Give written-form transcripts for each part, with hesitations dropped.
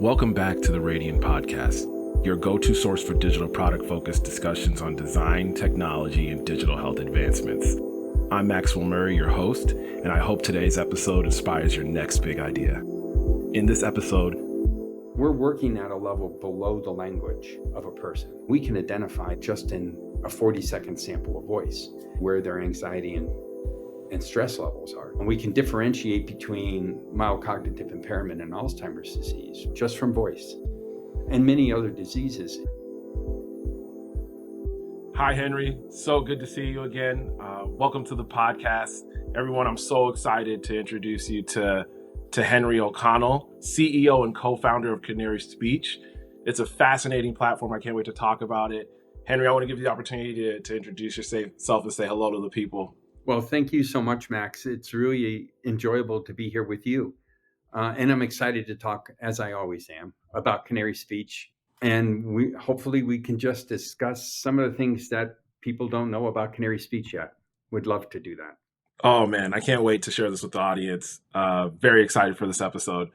Welcome back to the Radian Podcast, your go-to source for digital product-focused discussions on design, technology, and digital health advancements. I'm Maxwell Murray, your host, and I hope today's episode inspires your next big idea. In this episode, we're working at a level below the language of a person. We can identify just in a 40-second sample of voice where their anxiety and stress levels are. And we can differentiate between mild cognitive impairment and Alzheimer's disease just from voice and many other diseases. Hi, Henry. So good to see you again. Welcome to the podcast. Everyone, I'm so excited to introduce you to Henry O'Connell, CEO and co-founder of Canary Speech. It's a fascinating platform. I can't wait to talk about it. Henry, I want to give you the opportunity to introduce yourself and say hello to the people. Well, thank you so much, Max. It's really enjoyable to be here with you. And I'm excited to talk, as I always am, about Canary Speech. And hopefully we can just discuss some of the things that people don't know about Canary Speech yet. Would love to do that. Oh, man, I can't wait to share this with the audience. Very excited for this episode.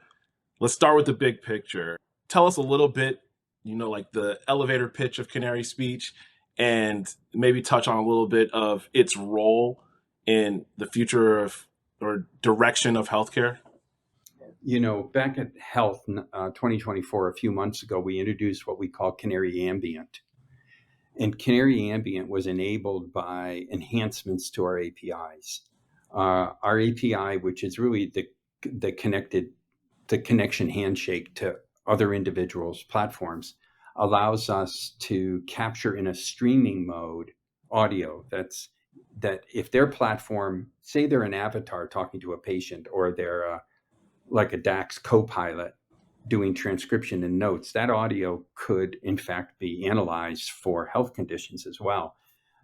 Let's start with the big picture. Tell us a little bit, like the elevator pitch of Canary Speech, and maybe touch on a little bit of its role in the future of or direction of healthcare? Back at Health 2024, a few months ago, we introduced what we call Canary Ambient. And Canary Ambient was enabled by enhancements to our APIs. Our API, which is really the connection handshake to other individuals' platforms, allows us to capture in a streaming mode audio that if their platform, say they're an avatar talking to a patient, or they're like a DAX co-pilot doing transcription and notes, that audio could in fact be analyzed for health conditions as well.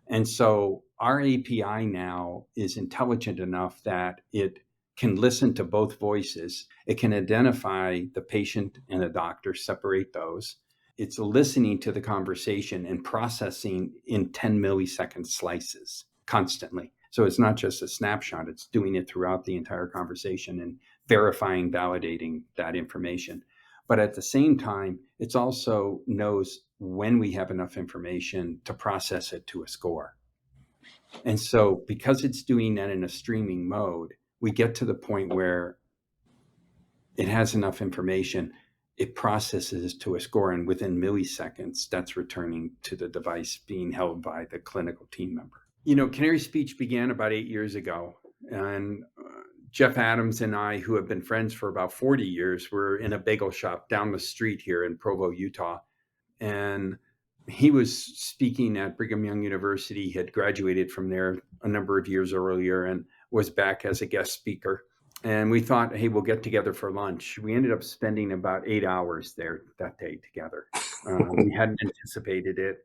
And so our API now is intelligent enough that it can listen to both voices. It can identify the patient and a doctor, separate those. It's listening to the conversation and processing in 10 millisecond slices constantly. So it's not just a snapshot, it's doing it throughout the entire conversation and verifying, validating that information. But at the same time, it also knows when we have enough information to process it to a score. And so because it's doing that in a streaming mode, we get to the point where it has enough information, it processes to a score, and within milliseconds, that's returning to the device being held by the clinical team member. Canary Speech began about 8 years ago, and Jeff Adams and I, who have been friends for about 40 years, were in a bagel shop down the street here in Provo, Utah. And he was speaking at Brigham Young University. He had graduated from there a number of years earlier and was back as a guest speaker. And we thought, hey, we'll get together for lunch. We ended up spending about 8 hours there that day together. We hadn't anticipated it.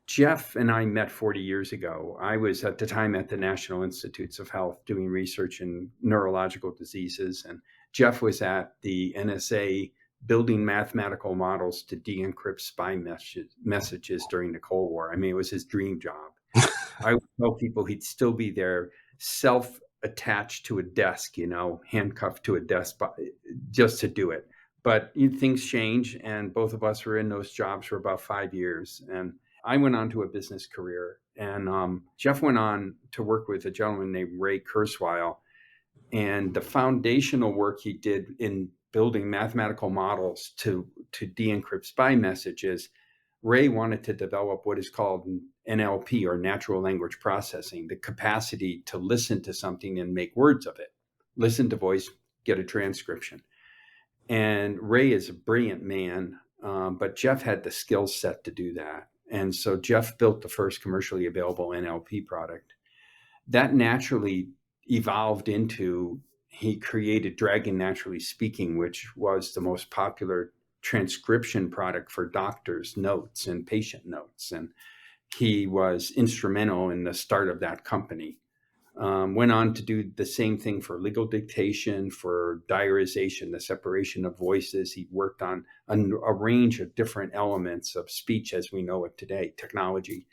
Jeff and I met 40 years ago. I was at the time at the National Institutes of Health doing research in neurological diseases. And Jeff was at the NSA building mathematical models to de-encrypt spy messages during the Cold War. I mean, it was his dream job. I would tell people he'd still be there, self-attached to a desk, handcuffed to a desk just to do it. But things change, and both of us were in those jobs for about 5 years. And I went on to a business career, and Jeff went on to work with a gentleman named Ray Kurzweil. And the foundational work he did in building mathematical models to de-encrypt spy messages, Ray wanted to develop what is called NLP, or natural language processing, the capacity to listen to something and make words of it. Listen to voice, get a transcription. And Ray is a brilliant man, but Jeff had the skill set to do that. And so Jeff built the first commercially available NLP product. That naturally evolved into, he created Dragon Naturally Speaking, which was the most popular transcription product for doctors' notes and patient notes. And he was instrumental in the start of that company. Went on to do the same thing for legal dictation, for diarization, the separation of voices. He worked on a range of different elements of speech as we know it today, technology.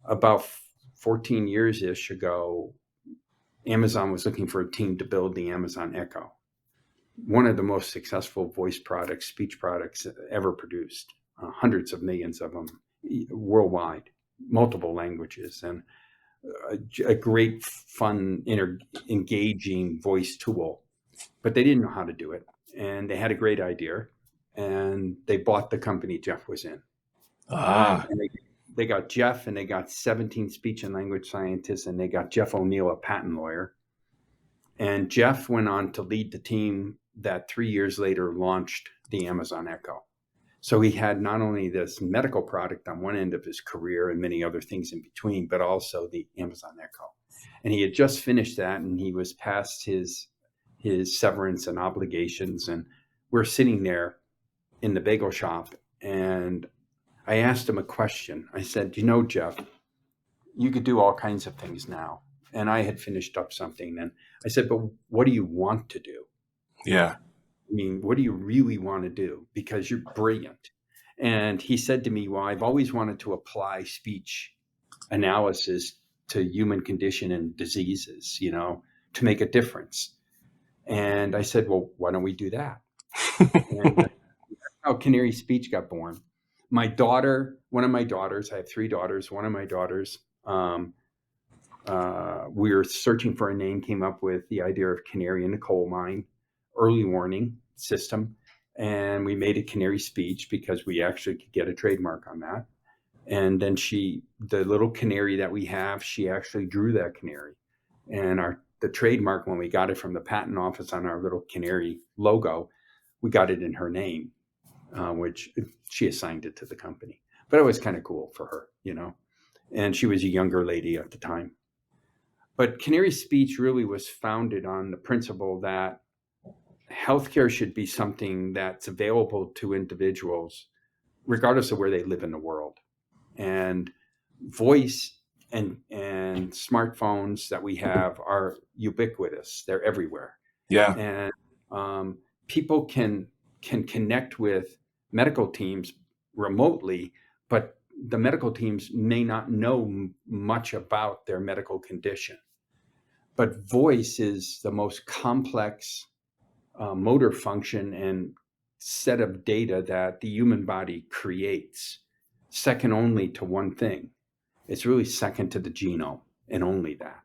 About 14 years-ish ago, Amazon was looking for a team to build the Amazon Echo. one of the most successful voice products, speech products ever produced, hundreds of millions of them worldwide, multiple languages, and a great, fun, engaging voice tool. But they didn't know how to do it. And they had a great idea. And they bought the company Jeff was in. And they got Jeff, and they got 17 speech and language scientists, and they got Jeff O'Neill, a patent lawyer. And Jeff went on to lead the team that 3 years later launched the Amazon Echo. So he had not only this medical product on one end of his career and many other things in between, but also the Amazon Echo. And he had just finished that, and he was past his severance and obligations. And we're sitting there in the bagel shop, and I asked him a question. I said, Jeff, you could do all kinds of things now. And I had finished up something. And I said, but what do you want to do? Yeah. I mean, what do you really want to do? Because you're brilliant. And he said to me, well, I've always wanted to apply speech analysis to human condition and diseases, to make a difference. And I said, well, why don't we do that? And that's how Canary Speech got born. One of my daughters, I have 3 daughters. One of my daughters, we were searching for a name, came up with the idea of canary in the coal mine, early warning system. And we made it Canary Speech because we actually could get a trademark on that. And then the little canary that we have, she actually drew that canary. And the trademark, when we got it from the patent office on our little canary logo, we got it in her name, which she assigned it to the company. But it was kind of cool for her, and she was a younger lady at the time. But Canary Speech really was founded on the principle that healthcare should be something that's available to individuals, regardless of where they live in the world. And voice and smartphones that we have are ubiquitous. They're everywhere. Yeah. And people can connect with medical teams remotely, but the medical teams may not know much about their medical condition. But voice is the most complex motor function and set of data that the human body creates, second only to one thing. It's really second to the genome, and only that.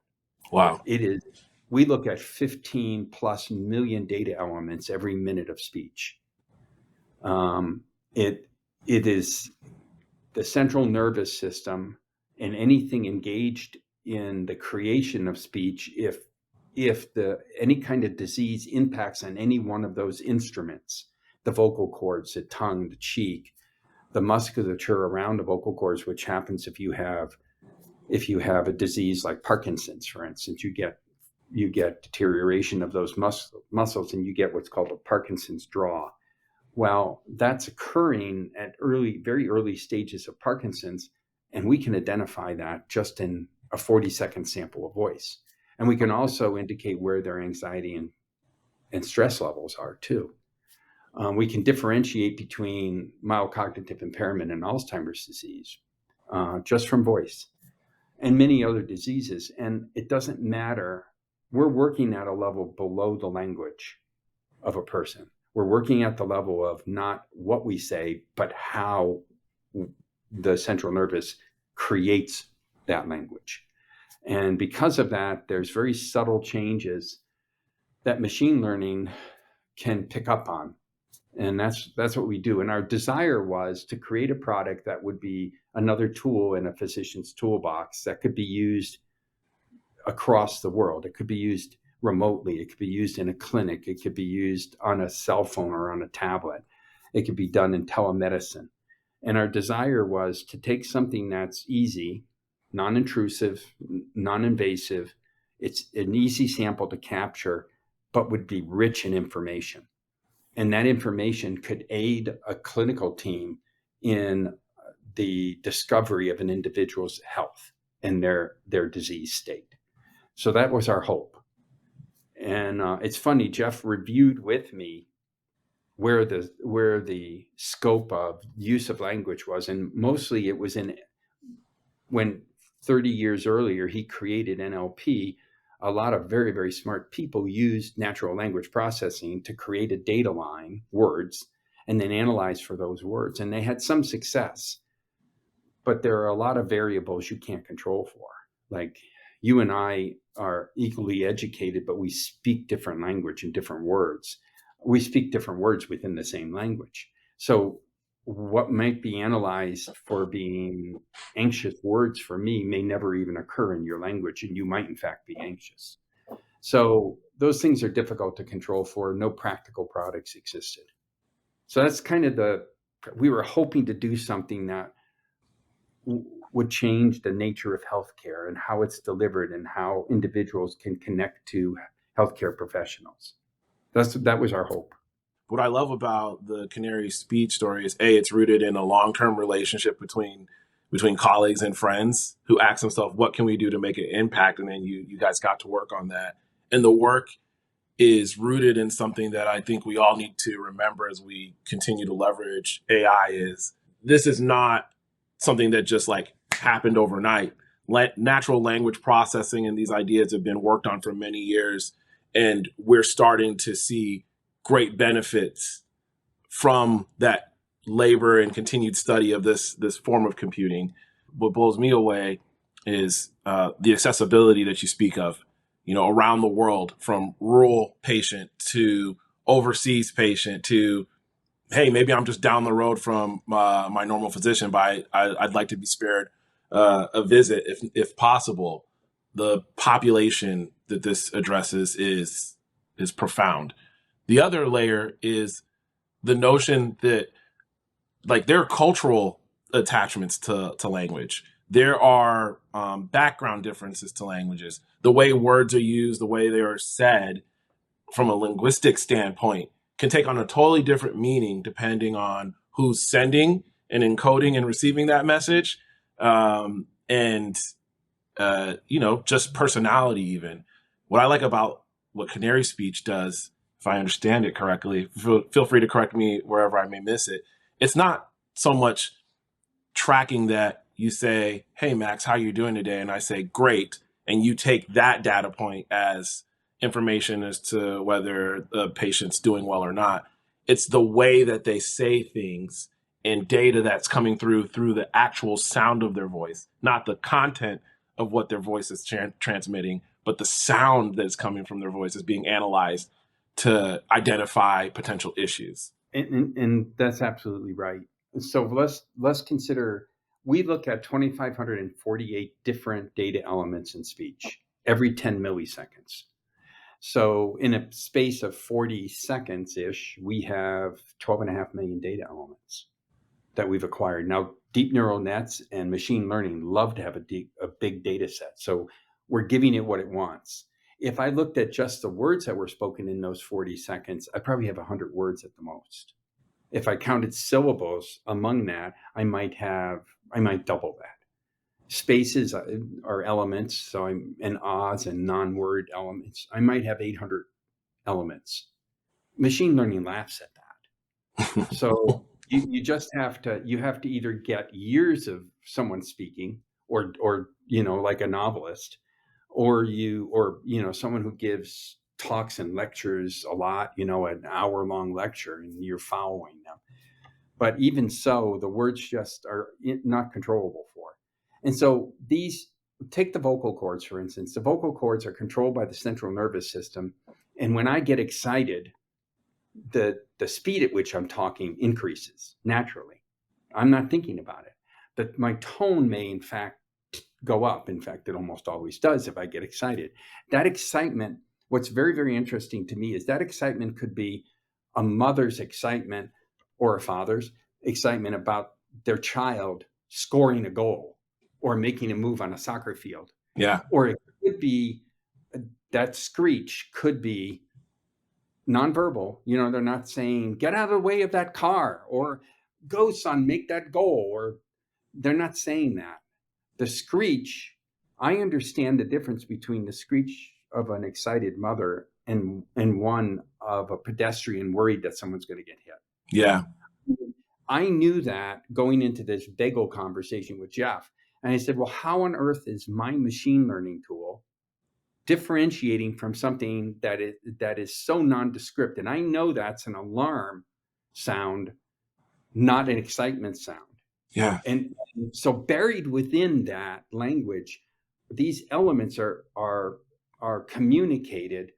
Wow. It is. We look at 15 plus million data elements every minute of speech. It is the central nervous system, and anything engaged in the creation of speech, if any kind of disease impacts on any one of those instruments, the vocal cords, the tongue, the cheek, the musculature around the vocal cords, which happens if you have a disease like Parkinson's, for instance, you get deterioration of those muscles, and you get what's called a Parkinson's draw. Well, that's occurring at very early stages of Parkinson's, and we can identify that just in a 40-second sample of voice. And we can also indicate where their anxiety and stress levels are too. We can differentiate between mild cognitive impairment and Alzheimer's disease just from voice, and many other diseases. And it doesn't matter. We're working at a level below the language of a person. We're working at the level of not what we say, but how the central nervous creates that language. And because of that, there's very subtle changes that machine learning can pick up on. And that's what we do. And our desire was to create a product that would be another tool in a physician's toolbox that could be used across the world. It could be used remotely. It could be used in a clinic. It could be used on a cell phone or on a tablet. It could be done in telemedicine. And our desire was to take something that's easy, non-intrusive, non-invasive. It's an easy sample to capture, but would be rich in information. And that information could aid a clinical team in the discovery of an individual's health and their disease state. So that was our hope. And it's funny, Jeff reviewed with me where the scope of use of language was. And mostly it was when 30 years earlier, he created NLP a lot of very, very smart people used natural language processing to create a data line, words, and then analyze for those words. And they had some success, but there are a lot of variables you can't control for. Like, you and I are equally educated, but we speak different language and different words. We speak different words within the same language. So what might be analyzed for being anxious words for me may never even occur in your language, and you might in fact be anxious. So those things are difficult to control for. No practical products existed. So that's kind of we were hoping to do something that would change the nature of healthcare and how it's delivered and how individuals can connect to healthcare professionals. That was our hope. What I love about the Canary Speech story is it's rooted in a long-term relationship between colleagues and friends who ask themselves, what can we do to make an impact? And then you guys got to work on that. And the work is rooted in something that I think we all need to remember as we continue to leverage AI. This is not something that just like happened overnight. Natural language processing and these ideas have been worked on for many years, and we're starting to see great benefits from that labor and continued study of this form of computing. What blows me away is the accessibility that you speak of, around the world, from rural patient to overseas patient to, hey, maybe I'm just down the road from my normal physician, but I'd like to be spared a visit if possible. The population that this addresses is profound. The other layer is the notion that, like, there are cultural attachments to language. There are background differences to languages. The way words are used, the way they are said from a linguistic standpoint can take on a totally different meaning depending on who's sending and encoding and receiving that message. Just personality even. What I like about what Canary Speech does, if I understand it correctly, feel free to correct me wherever I may miss it. It's not so much tracking that you say, hey, Max, how you doing today? And I say, great. And you take that data point as information as to whether the patient's doing well or not. It's the way that they say things and data that's coming through the actual sound of their voice, not the content of what their voice is transmitting, but the sound that's coming from their voice is being analyzed to identify potential issues. And that's absolutely right. So let's consider, we look at 2,548 different data elements in speech every 10 milliseconds. So in a space of 40 seconds-ish, we have 12.5 million data elements that we've acquired. Now, deep neural nets and machine learning love to have a big data set. So we're giving it what it wants. If I looked at just the words that were spoken in those 40 seconds, I probably have 100 words at the most. If I counted syllables among that, I might double that. Spaces are elements, so and ahs and non-word elements. I might have 800 elements. Machine learning laughs at that. So you just have to either get years of someone speaking, or like a novelist, or someone who gives talks and lectures a lot, an hour-long lecture, and you're following them. But even so, the words just are not controllable for. And so take the vocal cords, for instance. The vocal cords are controlled by the central nervous system. And when I get excited, the speed at which I'm talking increases naturally. I'm not thinking about it. But my tone may, in fact, go up. In fact, it almost always does if I get excited. That excitement, what's very, very interesting to me is that excitement could be a mother's excitement or a father's excitement about their child scoring a goal or making a move on a soccer field. Yeah. Or it could be, that screech could be nonverbal. They're not saying, get out of the way of that car, or go son, make that goal, or they're not saying that. The screech, I understand the difference between the screech of an excited mother and one of a pedestrian worried that someone's going to get hit. Yeah. I knew that going into this bagel conversation with Jeff. And I said, well, how on earth is my machine learning tool differentiating from something that is so nondescript. And I know that's an alarm sound, not an excitement sound. Yeah. And so buried within that language, these elements are communicated.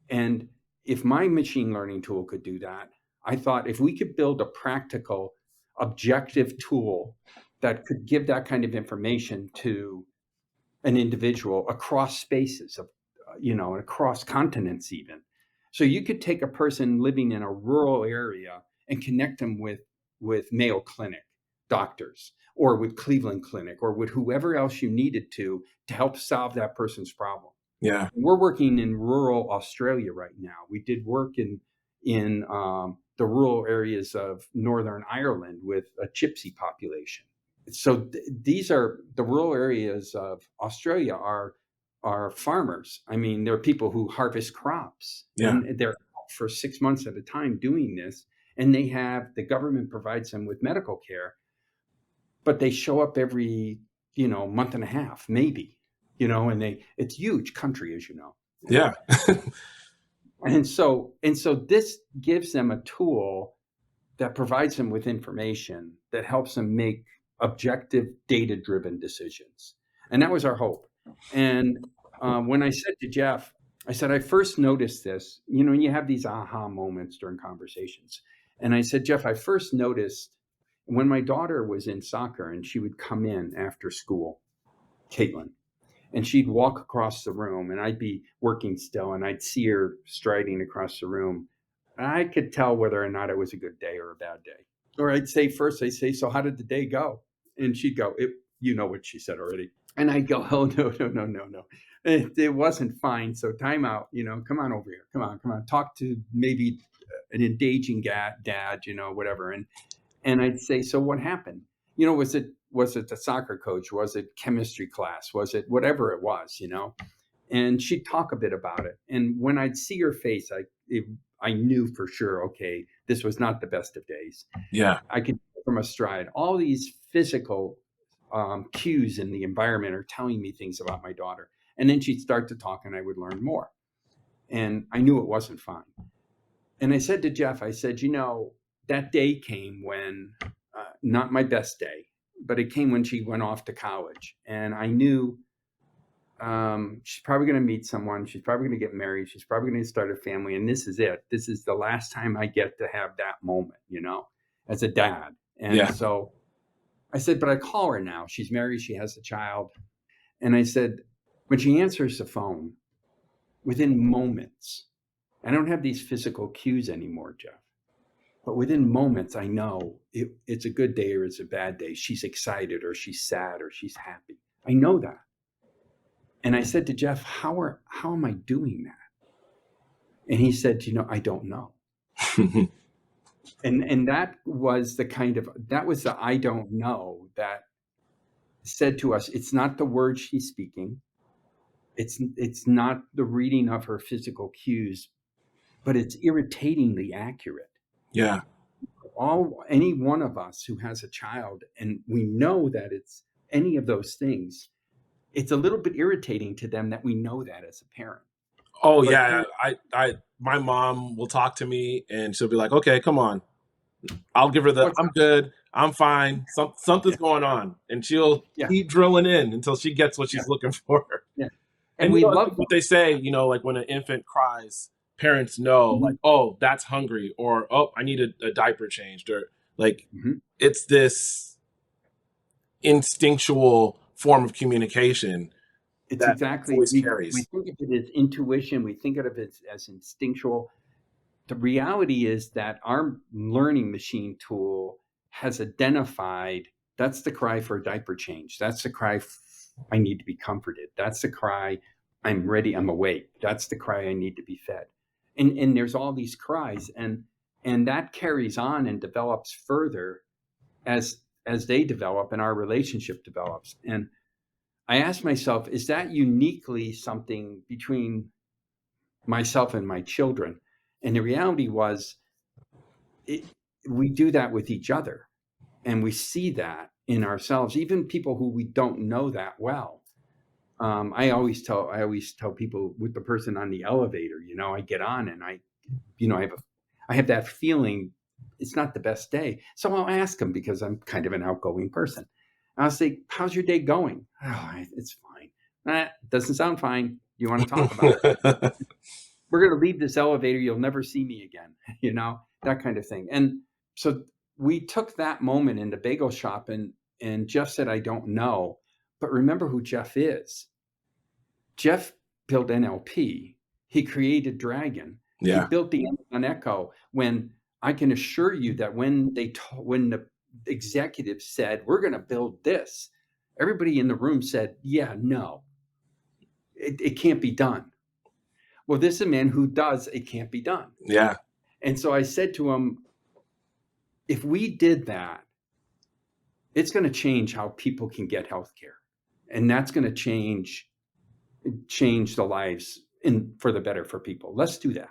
And if my machine learning tool could do that, I thought if we could build a practical, objective tool that could give that kind of information to an individual across spaces of, and across continents even. So you could take a person living in a rural area and connect them with Mayo Clinic doctors, or with Cleveland Clinic, or with whoever else you needed to help solve that person's problem. Yeah. We're working in rural Australia right now. We did work in the rural areas of Northern Ireland with a gypsy population. So these are the rural areas of Australia are farmers. I mean, there are people who harvest crops, and they're out for 6 months at a time doing this. And the government provides them with medical care, but they show up every, month and a half, maybe, and it's huge country, as you know. Yeah. And so this gives them a tool that provides them with information that helps them make objective, data-driven decisions. And that was our hope. And when I said to Jeff, I said, I first noticed this, and you have these aha moments during conversations. And I said, Jeff, I first noticed when my daughter was in soccer and she would come in after school, Caitlin, and she'd walk across the room and I'd be working still and I'd see her striding across the room. I could tell whether or not it was a good day or a bad day. Or I'd say, so how did the day go? And she'd go, you know what she said already. And I'd go, oh, no. It wasn't fine. So time out, come on over here. Come on. Talk to maybe an engaging dad, whatever. And I'd say, so what happened? Was it the soccer coach? Was it chemistry class? Was it whatever it was, And she'd talk a bit about it. And when I'd see her face, I knew for sure, okay, this was not the best of days. Yeah. I could from a stride. All these physical cues in the environment are telling me things about my daughter. And then she'd start to talk and I would learn more. And I knew it wasn't fine. And I said to Jeff, that day came when, not my best day, but it came when she went off to college. And I knew she's probably going to meet someone. She's probably going to get married. She's probably going to start a family. And this is it. This is the last time I get to have that moment, as a dad. And so I said, but I call her now. She's married. She has a child. And I said, when she answers the phone, within moments, I don't have these physical cues anymore, Jeff. But within moments, I know it's a good day or it's a bad day. She's excited or she's sad or she's happy. I know that. And I said to Jeff, how am I doing that? And he said, I don't know. and that was the I don't know that said to us, it's not the words she's speaking. It's not the reading of her physical cues, but it's irritatingly accurate. Yeah. Any one of us who has a child, and we know that it's any of those things, it's a little bit irritating to them that we know that as a parent. Oh, but yeah. My mom will talk to me and she'll be like, okay, come on. I'll give her I'm good. I'm fine. Something's going on. And she'll keep drilling in until she gets what she's looking for. Yeah. And we love what they say, like when an infant cries, parents know, like, oh, that's hungry, or, oh, I need a diaper changed, or like, it's this instinctual form of communication. It's exactly, we think of it as intuition. We think of it as instinctual. The reality is that our learning machine tool has identified, that's the cry for a diaper change. That's the cry, I need to be comforted. That's the cry, I'm ready, I'm awake. That's the cry, I need to be fed. And there's all these cries, and that carries on and develops further as they develop and our relationship develops. And I asked myself, is that uniquely something between myself and my children? And the reality was, we do that with each other, and we see that in ourselves, even people who we don't know that well. I always tell people with the person on the elevator, I get on and I have that feeling it's not the best day. So I'll ask them because I'm kind of an outgoing person. I'll say, how's your day going? Oh, it's fine. Doesn't sound fine. You want to talk about it? We're going to leave this elevator. You'll never see me again, that kind of thing. And so we took that moment in the bagel shop and Jeff said, I don't know, but remember who Jeff is. Jeff built NLP. He created Dragon. Yeah. He built the Amazon Echo. When I can assure you that when the executives said, we're going to build this, everybody in the room said, yeah, no, it can't be done. Well, this is a man who does, it can't be done. Yeah. And so I said to him, if we did that, it's going to change how people can get healthcare. And that's going to change the lives for the better for people. Let's do that.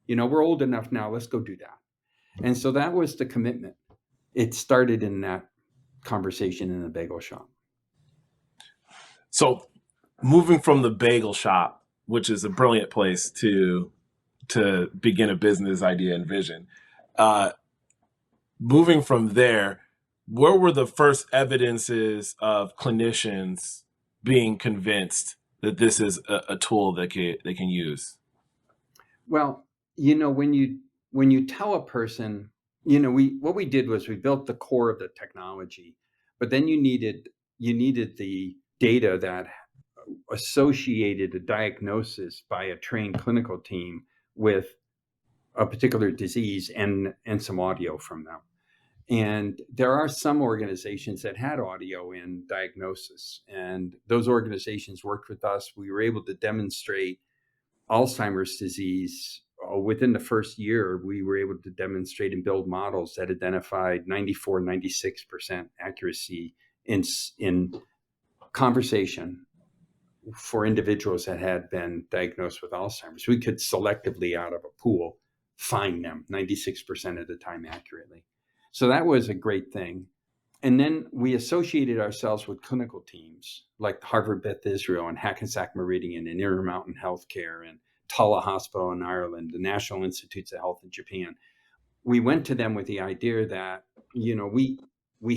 We're old enough now. Let's go do that. And so that was the commitment. It started in that conversation in the bagel shop. So moving from the bagel shop, which is a brilliant place to begin a business idea and vision, moving from there, where were the first evidences of clinicians being convinced that this is a tool that they can use? Well, when you tell a person, what we did was we built the core of the technology, but then you needed the data that associated a diagnosis by a trained clinical team with a particular disease and some audio from them. And there are some organizations that had audio in diagnosis, and those organizations worked with us. We were able to demonstrate Alzheimer's disease. Within the first year, we were able to demonstrate and build models that identified 94, 96% accuracy in conversation for individuals that had been diagnosed with Alzheimer's. We could selectively, out of a pool, find them 96% of the time accurately. So that was a great thing. And then we associated ourselves with clinical teams like Harvard Beth Israel and Hackensack Meridian and Intermountain Healthcare and Tulla Hospital in Ireland, the National Institutes of Health in Japan. We went to them with the idea that, we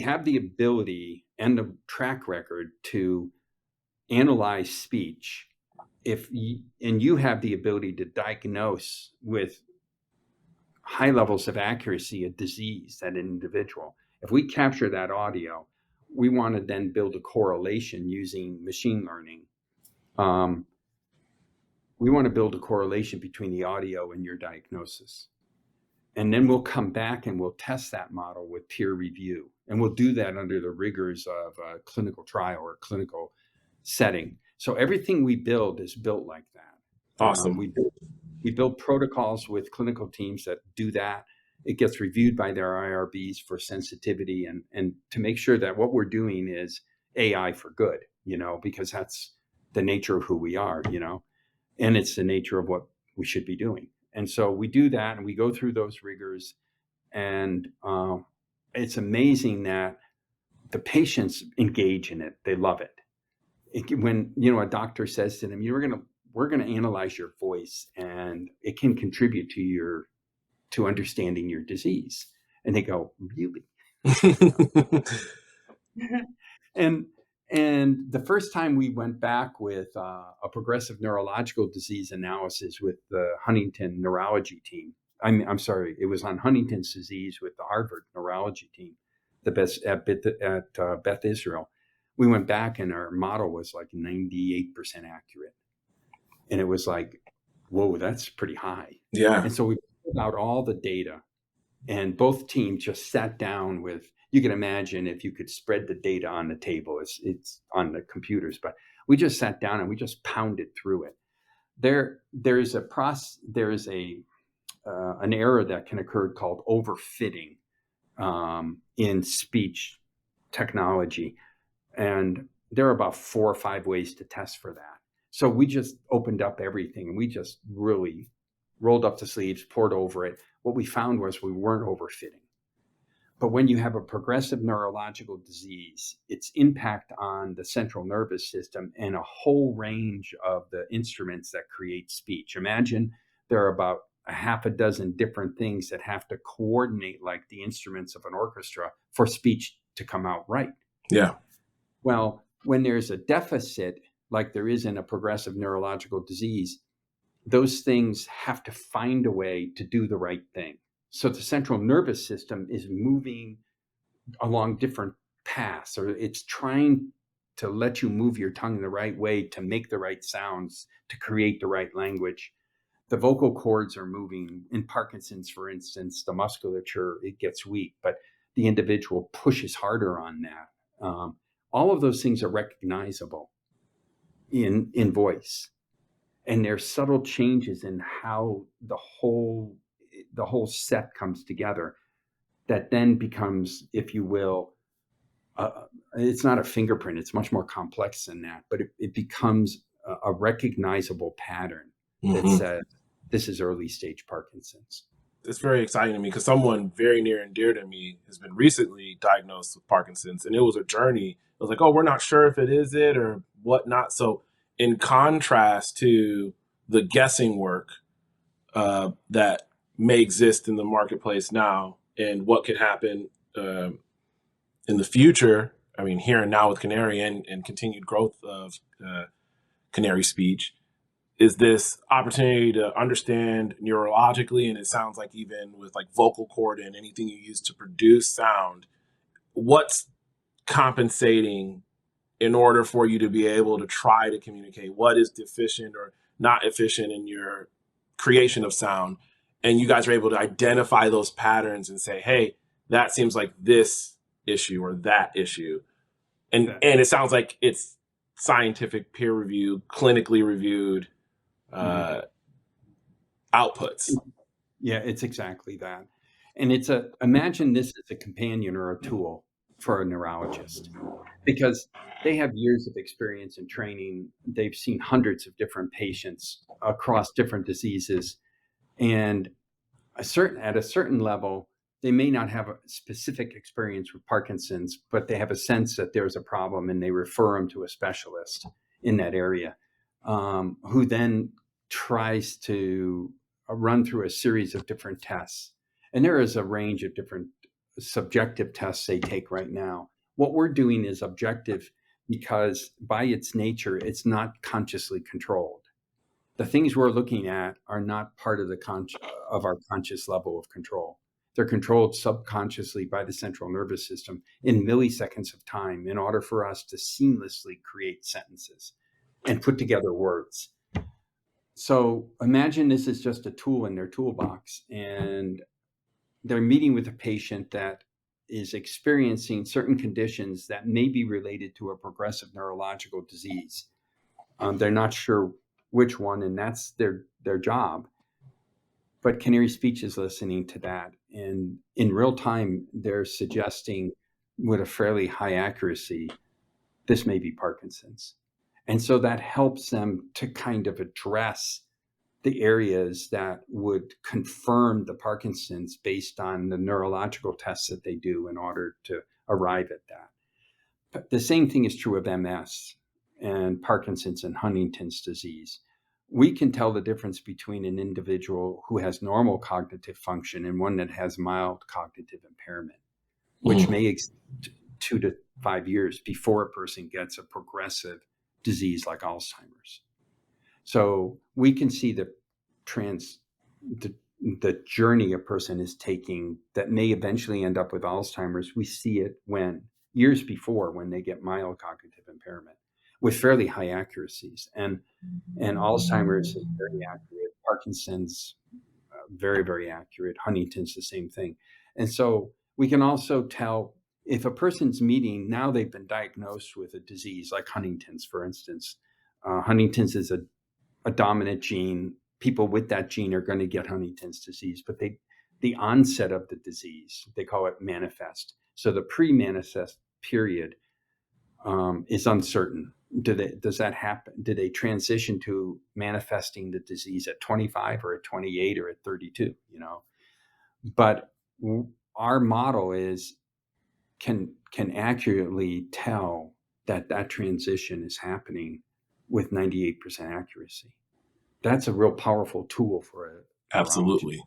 have the ability and the track record to analyze speech. And you have the ability to diagnose with high levels of accuracy a disease, that individual. If we capture that audio, we want to then build a correlation using machine learning. We want to build a correlation between the audio and your diagnosis. And then we'll come back and we'll test that model with peer review. And we'll do that under the rigors of a clinical trial or clinical setting. So everything we build is built like that. Awesome. We build protocols with clinical teams that do that. It gets reviewed by their IRBs for sensitivity and to make sure that what we're doing is AI for good, because that's the nature of who we are, and it's the nature of what we should be doing. And so we do that and we go through those rigors, and it's amazing that the patients engage in it. They love it. When, a doctor says to them, we're going to analyze your voice and it can contribute to understanding your disease. And they go, really? And the first time we went back with a progressive neurological disease analysis with the Huntington neurology team. I'm sorry, it was on Huntington's disease with the Harvard neurology team, the best at Beth Israel. We went back and our model was like 98% accurate. And it was like, whoa, that's pretty high. Yeah. And so we pulled out all the data, and both teams just sat down with, you can imagine if you could spread the data on the table, it's on the computers, but we just sat down and we just pounded through it. There is an error that can occur called overfitting in speech technology. And there are about 4 or 5 ways to test for that. So we just opened up everything and we just really rolled up the sleeves, poured over it. What we found was we weren't overfitting. But when you have a progressive neurological disease, its impact on the central nervous system and a whole range of the instruments that create speech. Imagine there are about a half a dozen different things that have to coordinate like the instruments of an orchestra for speech to come out right. Yeah. Well, when there's a deficit, like there is in a progressive neurological disease, those things have to find a way to do the right thing. So the central nervous system is moving along different paths, or it's trying to let you move your tongue the right way to make the right sounds, to create the right language. The vocal cords are moving. In Parkinson's, for instance, the musculature, it gets weak, but the individual pushes harder on that. All of those things are recognizable in voice. And there's subtle changes in how the whole set comes together that then becomes, if you will, it's not a fingerprint. It's much more complex than that, but it becomes a recognizable pattern that says this is early stage Parkinson's. It's very exciting to me because someone very near and dear to me has been recently diagnosed with Parkinson's, and it was a journey. It was like, oh, we're not sure if it is it or whatnot. So in contrast to the guessing work that may exist in the marketplace now and what could happen in the future, I mean, here and now with Canary and continued growth of Canary Speech, is this opportunity to understand neurologically, and it sounds like even with like vocal cord and anything you use to produce sound, what's compensating in order for you to be able to try to communicate what is deficient or not efficient in your creation of sound. And you guys are able to identify those patterns and say, hey, that seems like this issue or that issue. And it sounds like it's scientific, peer reviewed, clinically reviewed outputs. Yeah, it's exactly that. And imagine this as a companion or a tool for a neurologist, because they have years of experience and training. They've seen hundreds of different patients across different diseases. And at a certain level, they may not have a specific experience with Parkinson's, but they have a sense that there's a problem and they refer them to a specialist in that area, who then tries to run through a series of different tests. And there is a range of different subjective tests they take right now. What we're doing is objective because by its nature, it's not consciously controlled. The things we're looking at are not part of our conscious level of control. They're controlled subconsciously by the central nervous system in milliseconds of time in order for us to seamlessly create sentences and put together words. So imagine this is just a tool in their toolbox, and they're meeting with a patient that is experiencing certain conditions that may be related to a progressive neurological disease. They're not sure which one, and that's their job. But Canary Speech is listening to that. And in real time, they're suggesting with a fairly high accuracy, this may be Parkinson's. And so that helps them to kind of address the areas that would confirm the Parkinson's based on the neurological tests that they do in order to arrive at that. But the same thing is true of MS and Parkinson's and Huntington's disease. We can tell the difference between an individual who has normal cognitive function and one that has mild cognitive impairment, which may exist 2 to 5 years before a person gets a progressive disease like Alzheimer's. So we can see the journey a person is taking that may eventually end up with Alzheimer's. We see it years before when they get mild cognitive impairment with fairly high accuracies. And Alzheimer's is very accurate. Parkinson's, very, very accurate. Huntington's, the same thing. And so we can also tell if a person's meeting, now they've been diagnosed with a disease like Huntington's, for instance. Huntington's is a dominant gene. People with that gene are going to get Huntington's disease, but the onset of the disease, they call it manifest. So the pre-manifest period is uncertain. Does that happen? Do they transition to manifesting the disease at 25 or at 28 or at 32? But our model can accurately tell that transition is happening with 98% accuracy. That's a real powerful tool for a neurologist Absolutely. in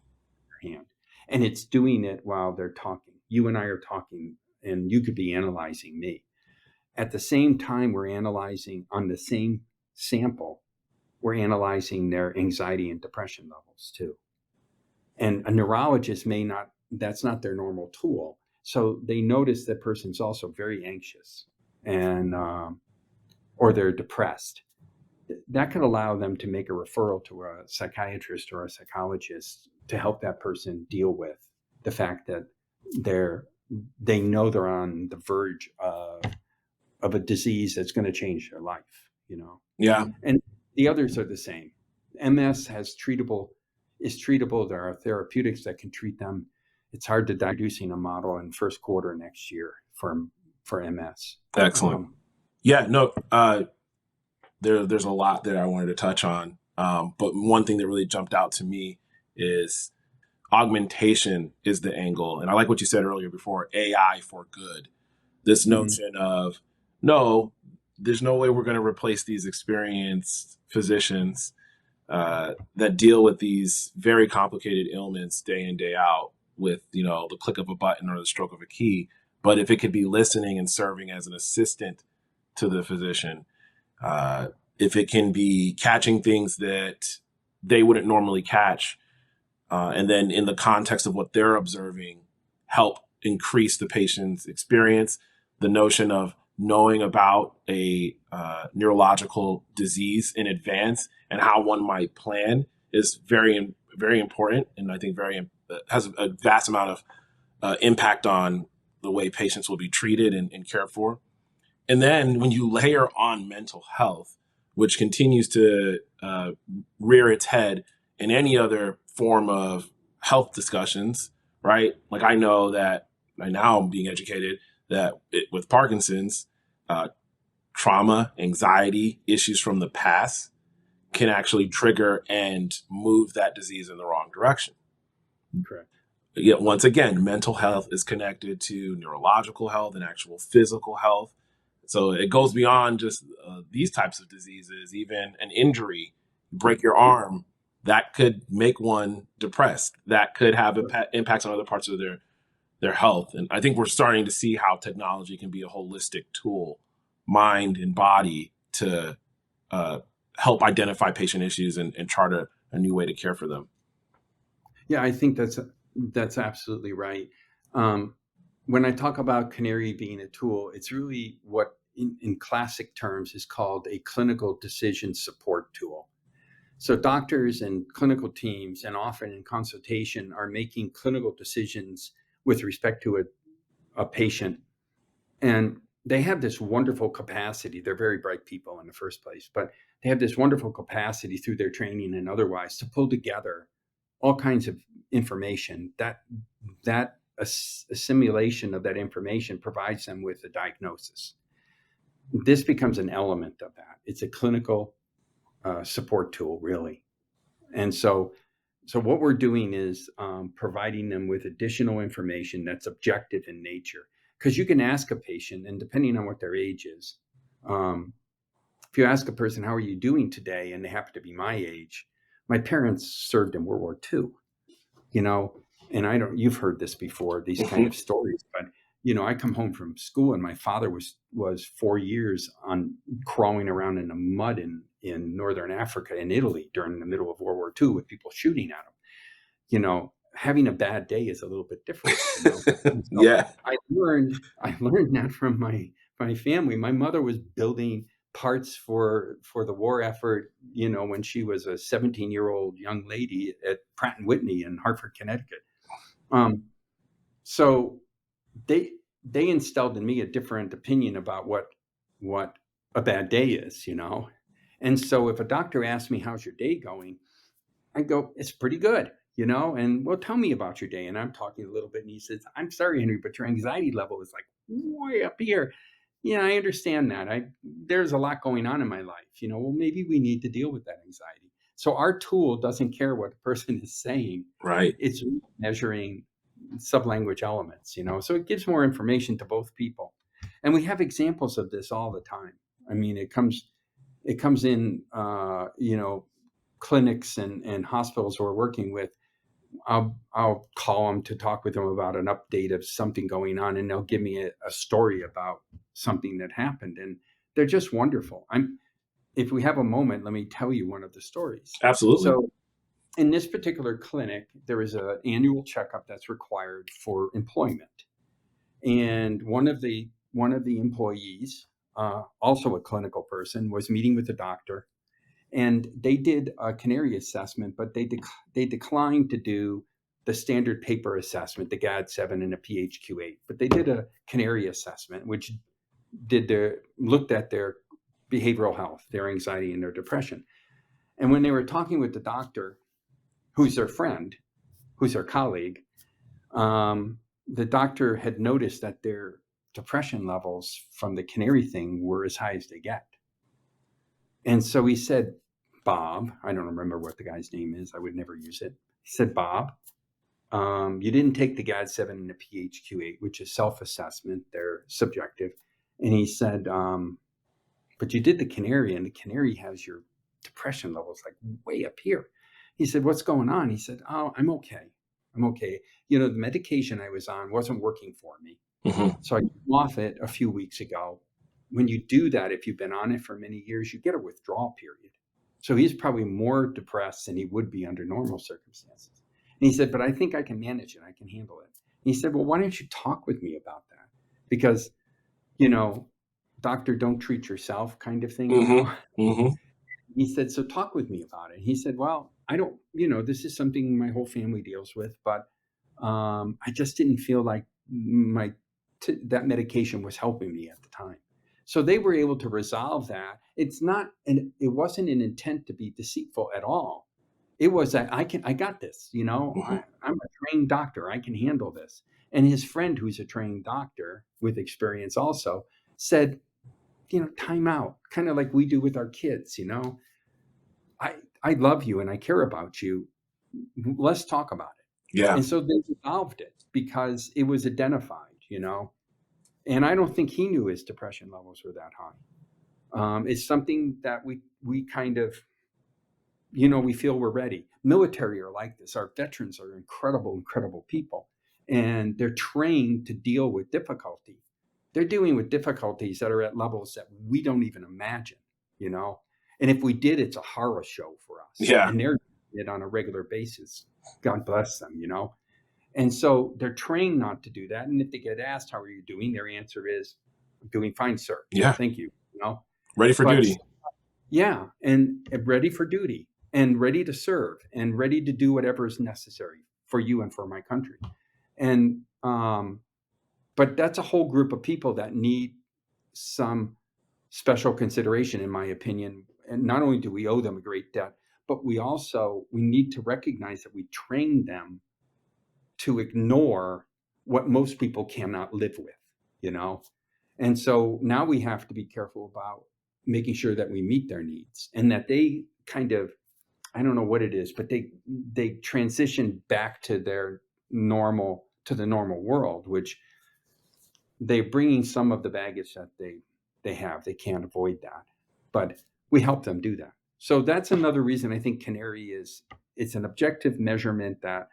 their hand. And it's doing it while they're talking. You and I are talking, and you could be analyzing me. At the same time, we're analyzing on the same sample, we're analyzing their anxiety and depression levels too. And a neurologist may not, that's not their normal tool. So they notice that person's also very anxious and, or they're depressed. That could allow them to make a referral to a psychiatrist or a psychologist to help that person deal with the fact that they know they're on the verge of a disease that's going to change their life, Yeah. And the others are the same. MS is treatable. There are therapeutics that can treat them. It's hard to diagnosing a model in first quarter next year for MS. Excellent. There's a lot that I wanted to touch on. But one thing that really jumped out to me is augmentation is the angle. And I like what you said earlier before, AI for good. This notion of, no, there's no way we're going to replace these experienced physicians that deal with these very complicated ailments day in, day out with, the click of a button or the stroke of a key. But if it could be listening and serving as an assistant to the physician, if it can be catching things that they wouldn't normally catch, and then in the context of what they're observing, help increase the patient's experience, the notion of knowing about a neurological disease in advance and how one might plan is very, very important. And I think has a vast amount of impact on the way patients will be treated and cared for. And then when you layer on mental health, which continues to rear its head in any other form of health discussions, right? Like I know that right now I'm being educated that with Parkinson's, trauma, anxiety, issues from the past can actually trigger and move that disease in the wrong direction. Correct. Yet once again, mental health is connected to neurological health and actual physical health. So it goes beyond just these types of diseases. Even an injury, break your arm, that could make one depressed. That could have impacts on other parts of their health. And I think we're starting to see how technology can be a holistic tool, mind and body, to help identify patient issues and chart a new way to care for them. Yeah, I think that's absolutely right. When I talk about Canary being a tool, it's really what in classic terms is called a clinical decision support tool. So doctors and clinical teams, and often in consultation, are making clinical decisions with respect to a patient. And they have this wonderful capacity. They're very bright people in the first place, but they have this wonderful capacity through their training and otherwise to pull together all kinds of information. That assimilation of that information provides them with a diagnosis. This becomes an element of that. It's a clinical support tool, really. And so what we're doing is providing them with additional information that's objective in nature. Because you can ask a patient, and depending on what their age is, if you ask a person, how are you doing today? And they happen to be my age. My parents served in World War II, and you've heard this before, these kind of stories, but I come home from school and my father was 4 years on crawling around in the mud in northern Africa, in Italy, during the middle of World War II with people shooting at him. Having a bad day is a little bit different. So yeah, I learned that from my family. My mother was building parts for the war effort, when she was a 17-year-old young lady at Pratt & Whitney in Hartford, Connecticut. So they instilled in me a different opinion about what a bad day is, And so if a doctor asks me, how's your day going? I go, it's pretty good, and well, tell me about your day. And I'm talking a little bit, and he says, I'm sorry, Henry, but your anxiety level is like way up here. Yeah, I understand that. There's a lot going on in my life, well, maybe we need to deal with that anxiety. So our tool doesn't care what the person is saying. right. It's measuring sub-language elements, so it gives more information to both people. And we have examples of this all the time. I mean, it comes in, clinics and hospitals we're working with. I'll call them to talk with them about an update of something going on, and they'll give me a story about something that happened, and they're just wonderful. If we have a moment, let me tell you one of the stories. Absolutely. So in this particular clinic, there is an annual checkup that's required for employment. And one of the employees, also a clinical person, was meeting with the doctor, and they did a Canary assessment, but they declined to do the standard paper assessment, the GAD-7 and the PHQ-8. But they did a Canary assessment, which looked at their behavioral health, their anxiety, and their depression. And when they were talking with the doctor, who's their friend, who's their colleague, the doctor had noticed that their depression levels from the Canary thing were as high as they get. And so he said, Bob, I don't remember what the guy's name is, I would never use it. He said, Bob, you didn't take the GAD-7 and the PHQ-8, which is self-assessment, they're subjective. And he said, but you did the Canary, and the Canary has your depression levels like way up here. He said, what's going on? He said, oh, I'm okay. The medication I was on wasn't working for me. Mm-hmm. So I came off it a few weeks ago. When you do that, if you've been on it for many years, you get a withdrawal period. So he's probably more depressed than he would be under normal circumstances. And he said, but I think I can manage it. I can handle it. And he said, well, why don't you talk with me about that? Because, doctor, don't treat yourself kind of thing. Mm-hmm. Mm-hmm. He said, so talk with me about it. He said, well, I don't, this is something my whole family deals with, but I just didn't feel like that medication was helping me at the time. So they were able to resolve that. It wasn't an intent to be deceitful at all. It was that I got this, Mm-hmm. I'm a trained doctor. I can handle this. And his friend, who's a trained doctor with experience also, said, time out, kind of like we do with our kids, I love you and I care about you. Let's talk about it. Yeah. And so they resolved it because it was identified, and I don't think he knew his depression levels were that high. It's something that we kind of, we feel we're ready. Military are like this. Our veterans are incredible people, and they're trained to deal with difficulty. They're dealing with difficulties that are at levels that we don't even imagine, and if we did, it's a horror show for us. Yeah. And they're doing it on a regular basis. God bless them, And so they're trained not to do that. And if they get asked, how are you doing? Their answer is, I'm doing fine, sir. Yeah. Thank you. Ready for duty. Yeah. And ready for duty and ready to serve and ready to do whatever is necessary for you and for my country. And, but that's a whole group of people that need some special consideration, in my opinion. And not only do we owe them a great debt, but we need to recognize that we train them to ignore what most people cannot live with, And so now we have to be careful about making sure that we meet their needs and that they kind of, I don't know what it is, but they transition back to the normal world, which they're bringing some of the baggage that they have. They can't avoid that, but we help them do that. So that's another reason I think Canary it's an objective measurement that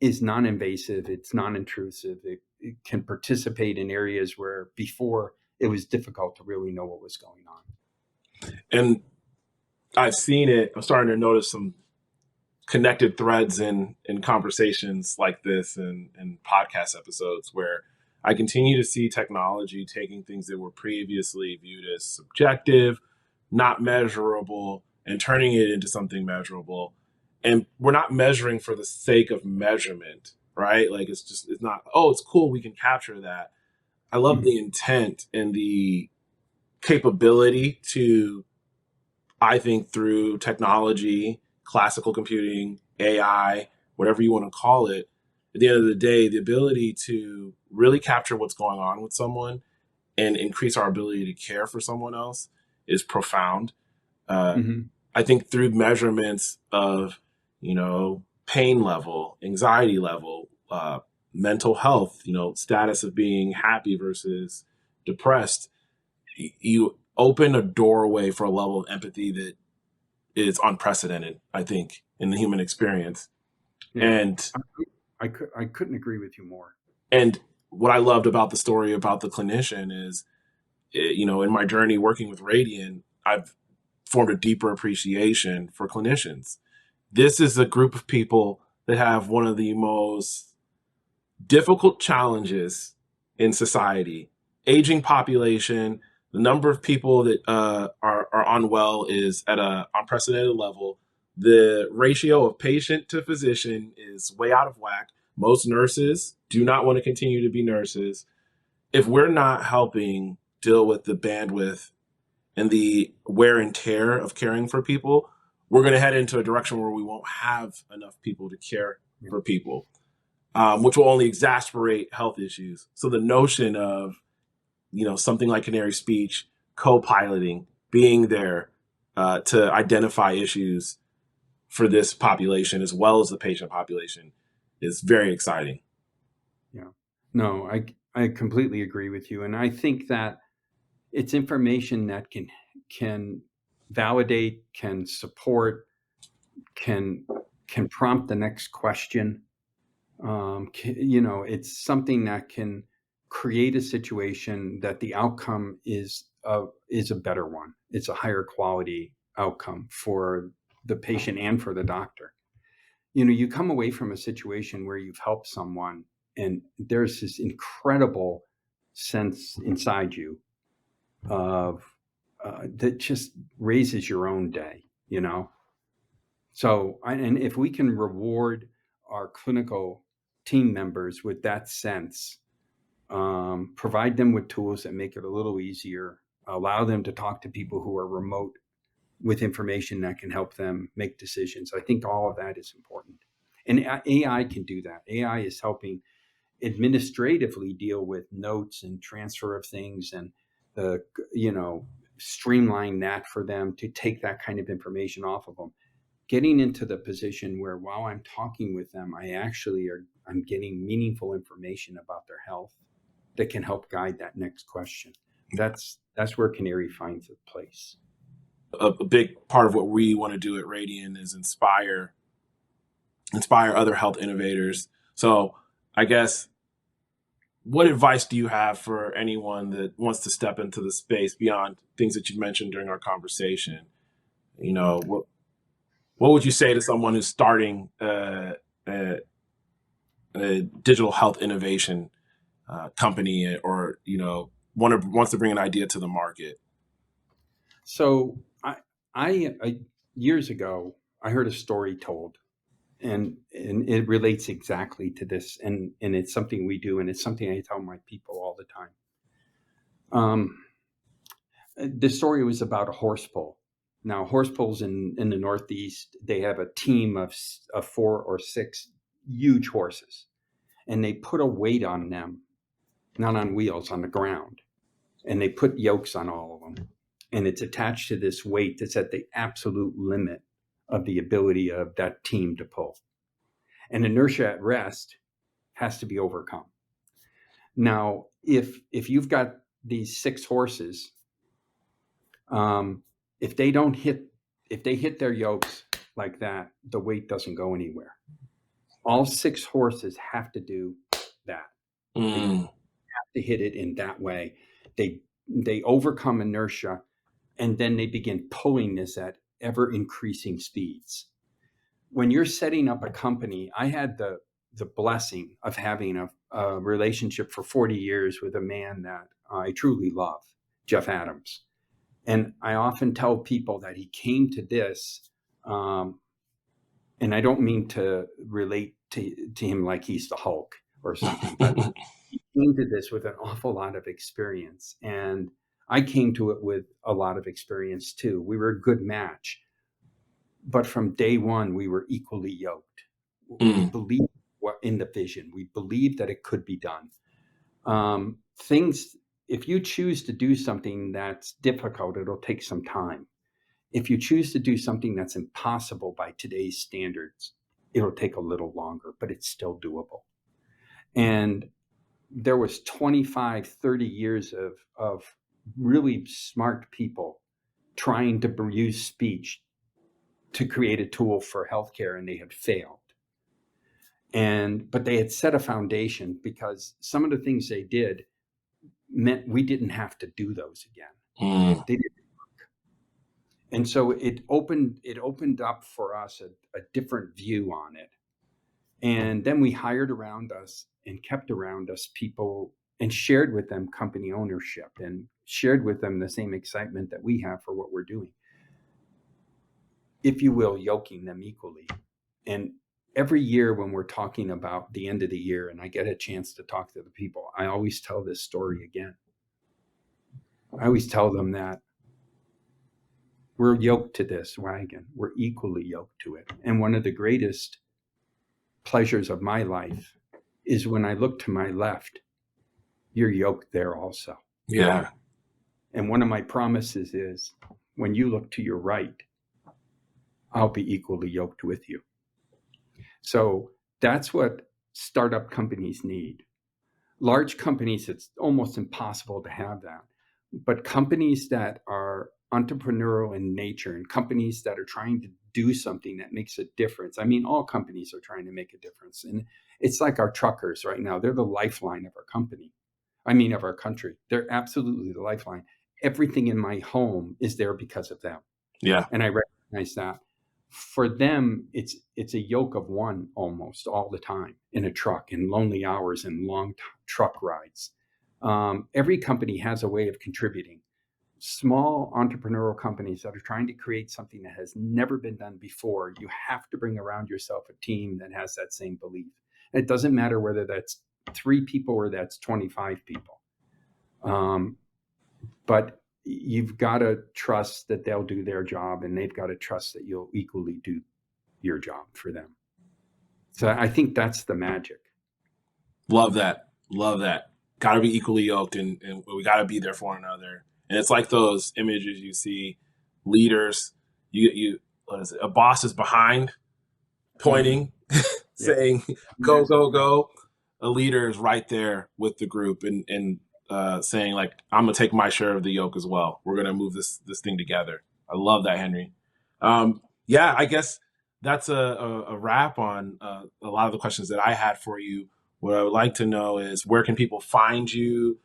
is non-invasive, it's non-intrusive, it can participate in areas where before it was difficult to really know what was going on. And I've seen it, I'm starting to notice some connected threads in conversations like this and podcast episodes where I continue to see technology taking things that were previously viewed as subjective, not measurable, and turning it into something measurable. And we're not measuring for the sake of measurement, right? Like it's not, oh, it's cool, we can capture that. I love the intent and the capability to, I think through technology, classical computing, AI, whatever you want to call it, at the end of the day, the ability to really capture what's going on with someone and increase our ability to care for someone else is profound. I think through measurements of, pain level, anxiety level, mental health, status of being happy versus depressed, you open a doorway for a level of empathy that is unprecedented, I think, in the human experience. Yeah. And I couldn't agree with you more. and what I loved about the story about the clinician is, in my journey working with Radian, I've formed a deeper appreciation for clinicians. This is a group of people that have one of the most difficult challenges in society. Aging population, the number of people that are unwell is at an unprecedented level. The ratio of patient to physician is way out of whack. Most nurses do not want to continue to be nurses. If we're not helping deal with the bandwidth and the wear and tear of caring for people, we're going to head into a direction where we won't have enough people to care for people, which will only exacerbate health issues. So the notion of, something like Canary Speech, co-piloting, being there to identify issues for this population as well as the patient population is very exciting. Yeah. No, I completely agree with you. And I think that it's information that can validate, can support, can prompt the next question. It's something that can create a situation that the outcome is a better one. It's a higher quality outcome for the patient and for the doctor. You come away from a situation where you've helped someone, and there's this incredible sense inside you of that just raises your own day. So, and if we can reward our clinical team members with that sense, provide them with tools that make it a little easier, allow them to talk to people who are remote with information that can help them make decisions. I think all of that is important. And AI can do that. AI is helping administratively deal with notes and transfer of things and streamline that for them to take that kind of information off of them. Getting into the position where while I'm talking with them, I'm getting meaningful information about their health that can help guide that next question. That's where Canary finds a place. A big part of what we want to do at Radian is inspire other health innovators. So I guess, what advice do you have for anyone that wants to step into the space beyond things that you mentioned during our conversation? What would you say to someone who's starting a digital health innovation company, or wants to bring an idea to the market? So I years ago I heard a story told, and it relates exactly to this, and it's something we do, and it's something I tell my people all the time. The story was about a horse pull. Now, horse pulls in the Northeast, they have a team of 4 or 6 huge horses, and they put a weight on them, not on wheels, on the ground, and they put yokes on all of them, and it's attached to this weight that's at the absolute limit of the ability of that team to pull. And inertia at rest has to be overcome. Now, if you've got these 6 horses, if they hit their yokes like that, the weight doesn't go anywhere. All 6 horses have to do that. They have to hit it in that way. They overcome inertia, and then they begin pulling this at ever increasing speeds. When you're setting up a company, I had the blessing of having a relationship for 40 years with a man that I truly love, Jeff Adams. And I often tell people that he came to this, and I don't mean to relate to him like he's the Hulk or something, but he came to this with an awful lot of experience. And I came to it with a lot of experience too. We were a good match. But from day one, we were equally yoked. We believed in the vision. We believed that it could be done. If you choose to do something that's difficult, it'll take some time. If you choose to do something that's impossible by today's standards, it'll take a little longer, but it's still doable. And there was 25, 30 years of really smart people trying to use speech to create a tool for healthcare, and they had failed. But they had set a foundation because some of the things they did meant we didn't have to do those again. They didn't work. And so it opened up for us a different view on it. And then we hired around us and kept around us people and shared with them company ownership and shared with them the same excitement that we have for what we're doing. If you will, yoking them equally. And every year when we're talking about the end of the year and I get a chance to talk to the people, I always tell this story again. I always tell them that we're yoked to this wagon. We're equally yoked to it. And one of the greatest pleasures of my life is when I look to my left, you're yoked there also. Yeah. And one of my promises is when you look to your right, I'll be equally yoked with you. So that's what startup companies need. Large companies, it's almost impossible to have that. But companies that are entrepreneurial in nature and companies that are trying to do something that makes a difference. I mean, all companies are trying to make a difference. And it's like our truckers right now. They're the lifeline of our company. Of our country. They're absolutely the lifeline. Everything in my home is there because of them. Yeah. And I recognize that. For them, it's a yoke of one almost all the time in a truck, in lonely hours and long truck rides. Every company has a way of contributing. Small entrepreneurial companies that are trying to create something that has never been done before, you have to bring around yourself a team that has that same belief. And it doesn't matter whether that's 3 people or that's 25 people. But you've got to trust that they'll do their job, and they've got to trust that you'll equally do your job for them. So I think that's the magic. Love that. Got to be equally yoked, and we got to be there for one another. And it's like those images you see, leaders, a boss is behind, pointing, saying, go, go, go. A leader is right there with the group and saying, like, I'm going to take my share of the yoke as well. We're going to move this thing together. I love that, Henry. I guess that's a wrap on a lot of the questions that I had for you. What I would like to know is, where can people find you?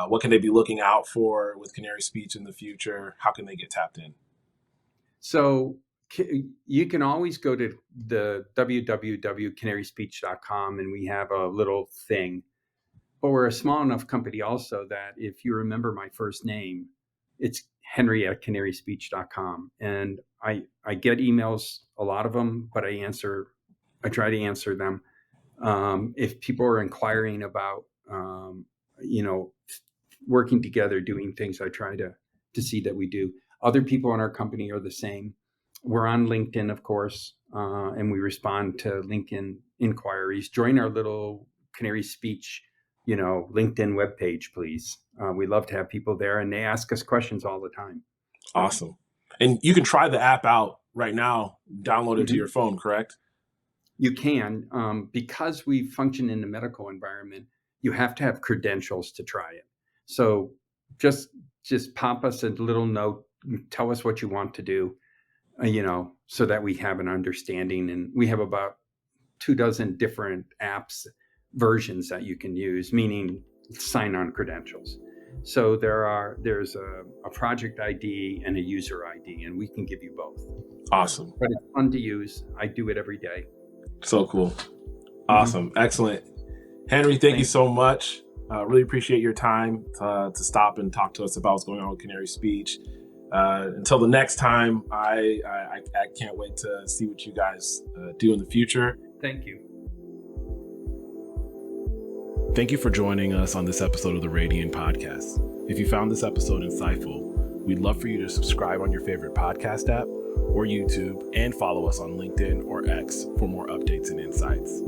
What can they be looking out for with Canary Speech in the future? How can they get tapped in? So you can always go to the www.canaryspeech.com, and we have a little thing. But we're a small enough company also that if you remember my first name, it's henry@canaryspeech.com. And I get emails, a lot of them, but I try to answer them. If people are inquiring about, working together, doing things, I try to see that we do. Other people in our company are the same. We're on LinkedIn, of course, and we respond to LinkedIn inquiries. Join our little Canary Speech, LinkedIn webpage, please. We love to have people there, and they ask us questions all the time. Awesome. And you can try the app out right now, download it to your phone, correct? You can. Because we function in the medical environment, you have to have credentials to try it. So just pop us a little note, tell us what you want to do, so that we have an understanding. And we have about 24 different apps versions that you can use, meaning sign-on credentials. So there's a project ID and a user ID, and we can give you both. Awesome. But it's fun to use. I do it every day. So cool. Awesome. Excellent. Henry, thank you so much. Really appreciate your time to stop and talk to us about what's going on with Canary Speech. Until the next time, I can't wait to see what you guys do in the future. Thank you. Thank you for joining us on this episode of the Radian Podcast. If you found this episode insightful, we'd love for you to subscribe on your favorite podcast app or YouTube, and follow us on LinkedIn or X for more updates and insights.